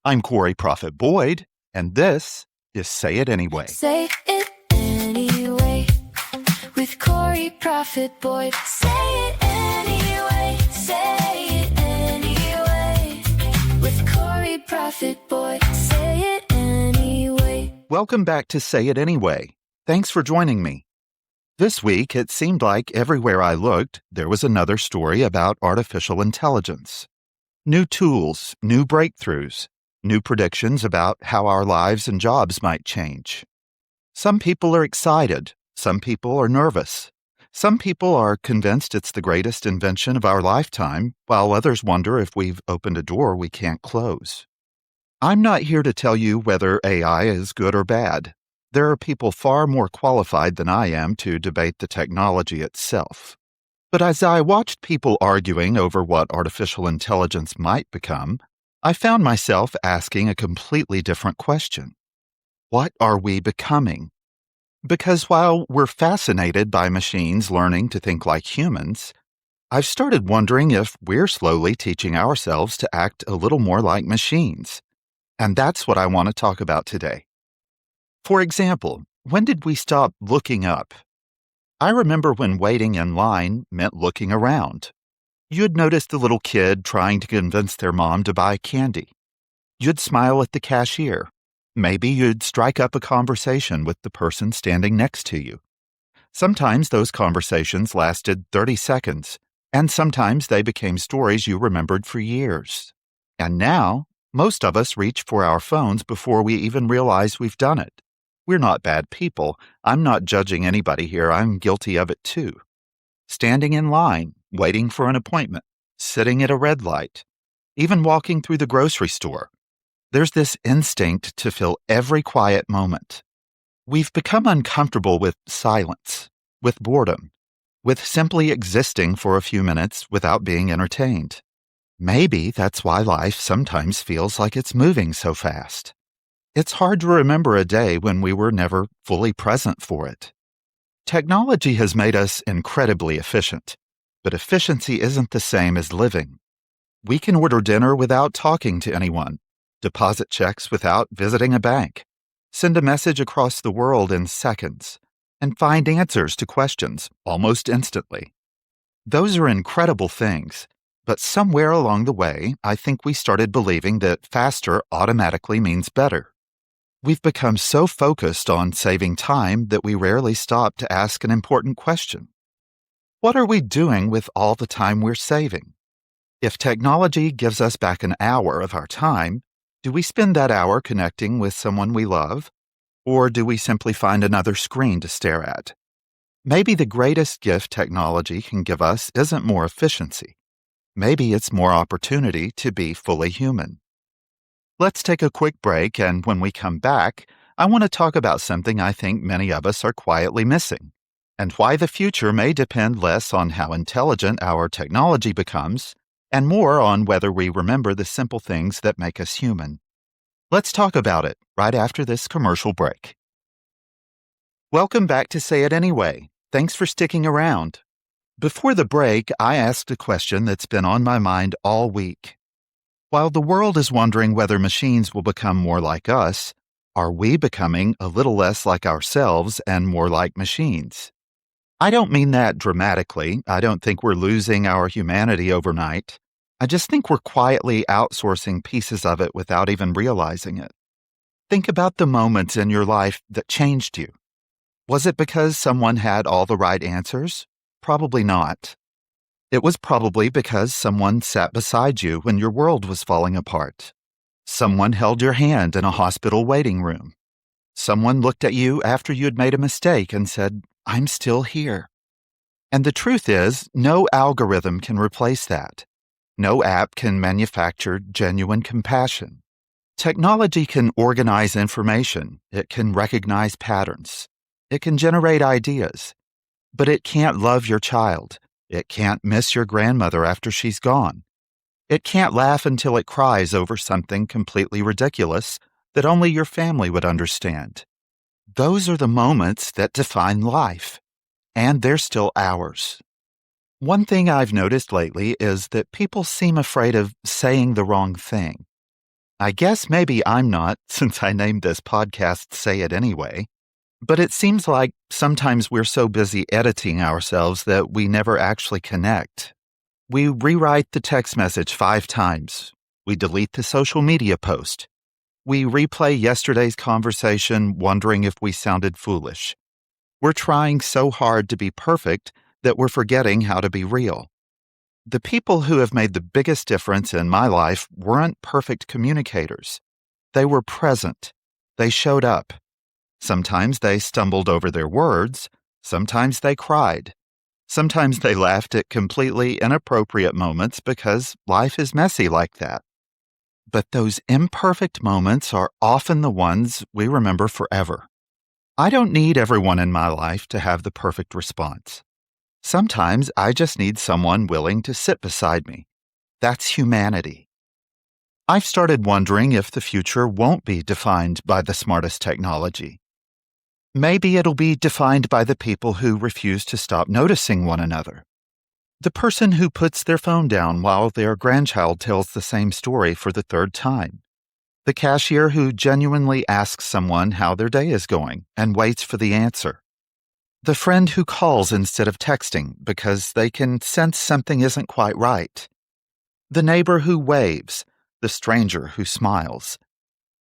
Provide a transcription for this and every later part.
I'm Corey Proffitt-Boyd, and this is Say It Anyway. Say it anyway with Corey Proffitt-Boyd. Say it anyway. Say it anyway with Corey Proffitt-Boyd. Say it anyway. Welcome back to Say It Anyway. Thanks for joining me. This week, it seemed like everywhere I looked, there was another story about artificial intelligence. New tools, new breakthroughs, new predictions about how our lives and jobs might change. Some people are excited. Some people are nervous. Some people are convinced it's the greatest invention of our lifetime, while others wonder if we've opened a door we can't close. I'm not here to tell you whether AI is good or bad. There are people far more qualified than I am to debate the technology itself. But as I watched people arguing over what artificial intelligence might become, I found myself asking a completely different question. What are we becoming? Because while we're fascinated by machines learning to think like humans, I've started wondering if we're slowly teaching ourselves to act a little more like machines. And that's what I want to talk about today. For example, when did we stop looking up? I remember when waiting in line meant looking around. You'd notice the little kid trying to convince their mom to buy candy. You'd smile at the cashier. Maybe you'd strike up a conversation with the person standing next to you. Sometimes those conversations lasted 30 seconds, and sometimes they became stories you remembered for years. And now, most of us reach for our phones before we even realize we've done it. We're not bad people. I'm not judging anybody here. I'm guilty of it too. Standing in line, waiting for an appointment, sitting at a red light, even walking through the grocery store. There's this instinct to fill every quiet moment. We've become uncomfortable with silence, with boredom, with simply existing for a few minutes without being entertained. Maybe that's why life sometimes feels like it's moving so fast. It's hard to remember a day when we were never fully present for it. Technology has made us incredibly efficient, but efficiency isn't the same as living. We can order dinner without talking to anyone, deposit checks without visiting a bank, send a message across the world in seconds, and find answers to questions almost instantly. Those are incredible things, but somewhere along the way, I think we started believing that faster automatically means better. We've become so focused on saving time that we rarely stop to ask an important question. What are we doing with all the time we're saving? If technology gives us back an hour of our time, do we spend that hour connecting with someone we love? Or do we simply find another screen to stare at? Maybe the greatest gift technology can give us isn't more efficiency. Maybe it's more opportunity to be fully human. Let's take a quick break, and when we come back, I want to talk about something I think many of us are quietly missing, and why the future may depend less on how intelligent our technology becomes, and more on whether we remember the simple things that make us human. Let's talk about it right after this commercial break. Welcome back to Say It Anyway. Thanks for sticking around. Before the break, I asked a question that's been on my mind all week. While the world is wondering whether machines will become more like us, are we becoming a little less like ourselves and more like machines? I don't mean that dramatically. I don't think we're losing our humanity overnight. I just think we're quietly outsourcing pieces of it without even realizing it. Think about the moments in your life that changed you. Was it because someone had all the right answers? Probably not. It was probably because someone sat beside you when your world was falling apart. Someone held your hand in a hospital waiting room. Someone looked at you after you had made a mistake and said, "I'm still here." And the truth is, no algorithm can replace that. No app can manufacture genuine compassion. Technology can organize information. It can recognize patterns. It can generate ideas. But it can't love your child. It can't miss your grandmother after she's gone. It can't laugh until it cries over something completely ridiculous that only your family would understand. Those are the moments that define life, and they're still ours. One thing I've noticed lately is that people seem afraid of saying the wrong thing. I guess maybe I'm not, since I named this podcast Say It Anyway. But it seems like sometimes we're so busy editing ourselves that we never actually connect. We rewrite the text message 5 times. We delete the social media post. We replay yesterday's conversation wondering if we sounded foolish. We're trying so hard to be perfect that we're forgetting how to be real. The people who have made the biggest difference in my life weren't perfect communicators. They were present. They showed up. Sometimes they stumbled over their words. Sometimes they cried. Sometimes they laughed at completely inappropriate moments because life is messy like that. But those imperfect moments are often the ones we remember forever. I don't need everyone in my life to have the perfect response. Sometimes I just need someone willing to sit beside me. That's humanity. I've started wondering if the future won't be defined by the smartest technology. Maybe it'll be defined by the people who refuse to stop noticing one another. The person who puts their phone down while their grandchild tells the same story for the 3rd time. The cashier who genuinely asks someone how their day is going and waits for the answer. The friend who calls instead of texting because they can sense something isn't quite right. The neighbor who waves, the stranger who smiles.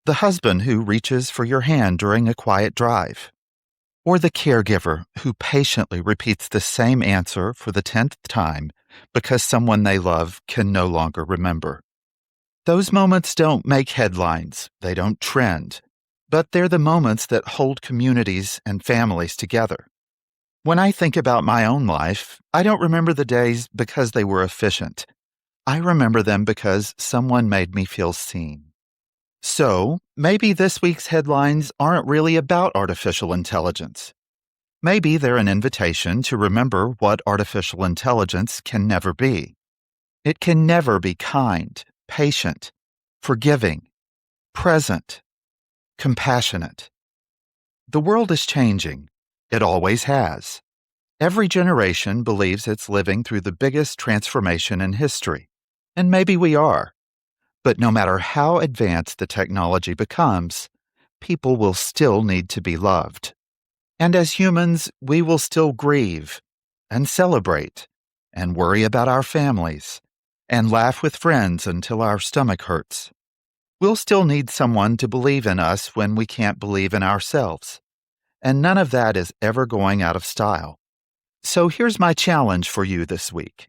The husband who reaches for your hand during a quiet drive. Or the caregiver who patiently repeats the same answer for the 10th time because someone they love can no longer remember. Those moments don't make headlines, they don't trend, but they're the moments that hold communities and families together. When I think about my own life, I don't remember the days because they were efficient. I remember them because someone made me feel seen. So, maybe this week's headlines aren't really about artificial intelligence. Maybe they're an invitation to remember what artificial intelligence can never be. It can never be kind, patient, forgiving, present, compassionate. The world is changing. It always has. Every generation believes it's living through the biggest transformation in history. And maybe we are. But no matter how advanced the technology becomes, people will still need to be loved. And as humans, we will still grieve and celebrate and worry about our families and laugh with friends until our stomach hurts. We'll still need someone to believe in us when we can't believe in ourselves. And none of that is ever going out of style. So here's my challenge for you this week.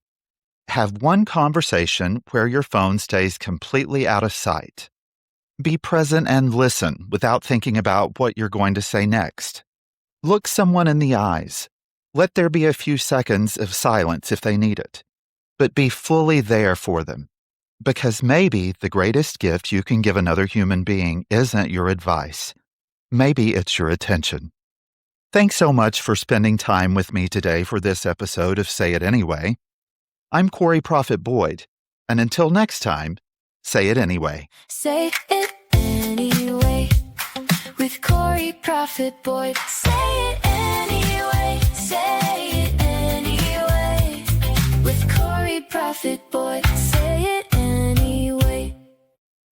Have one conversation where your phone stays completely out of sight. Be present and listen without thinking about what you're going to say next. Look someone in the eyes. Let there be a few seconds of silence if they need it. But be fully there for them. Because maybe the greatest gift you can give another human being isn't your advice. Maybe it's your attention. Thanks so much for spending time with me today for this episode of Say It Anyway. I'm Proffitt-Boyd, and until next time, say it anyway. Say it anyway with Proffitt-Boyd. Say it anyway. Say it anyway with Proffitt-Boyd.